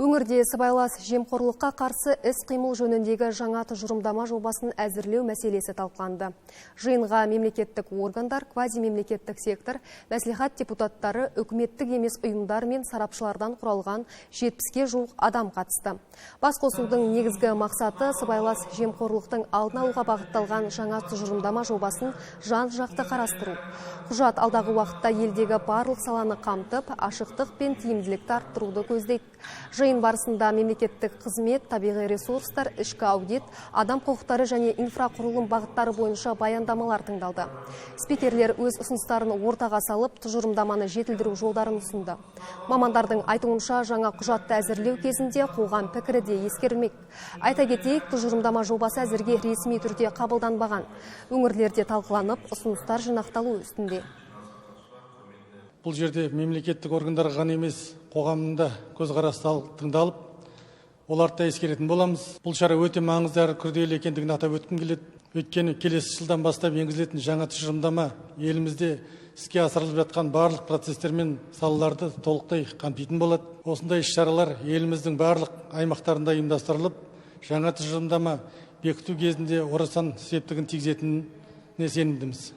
Өңірде сыбайлас жемқорлыққа қарсы іс-қимыл жөніндегі жаңа тұжырымдама жобасын әзірлеу мәселесі талқыланды. Жиынға мемлекеттік органдар, квазимемлекеттік сектор, мәслихат депутаттары, үкіметтік емес ұйымдар мен сарапшылардан құралған 70-ке жуық адам қатысты. Басқосудың негізгі мақсаты сыбайлас жемқорлықтың алдын алуға бағытталған жаңа тұжырымдама жобасын жан-жақты қарастыру. Құжат алдағы уақытта елдегі барлық саланы қамтып, ашықтық пен тиімділікті арттыруды көздейді. Жиын барысында мемлекеттік қызмет, табиғи ресурстар, ішкі аудит, адам құқықтары және инфрақұрылым бағыттары бойынша баяндамалар тыңдалды. Спикерлер өз ұсыныстарын ортаға салып, тұжырымдаманы жетілдіру жолдарын ұсынды. Мамандардың айтуынша жаңа құжатты әзірлеу кезінде қоғам пікірі де ескерілмек. Айта кетейік, тұжырымдама жобасы әзірге ресми түрде қабылданбаған. Өңірлерде талқыланып, ұсыныстар жинақталу үстінде. Бұл жерде мемлекеттік органдар ғана емес, қоғамында көзқарас тыңдалып, оларды да ескеретін боламыз. Бұл шара өте маңызды әрі күрделі екендігін атап өткім келеді. Өйткені келесі жылдан бастап енгізілетін жаңа тұжырымдама елімізде іске асырылып жатқан барлық процестер мен салаларды толықтай қамтитын болады. Осындай іс-шаралар еліміздің барлық аймақтарында ұйымдастырылып, жаңа тұжырымдама бекіту кезінде орасан септігін тигізетініне сенімдіміз.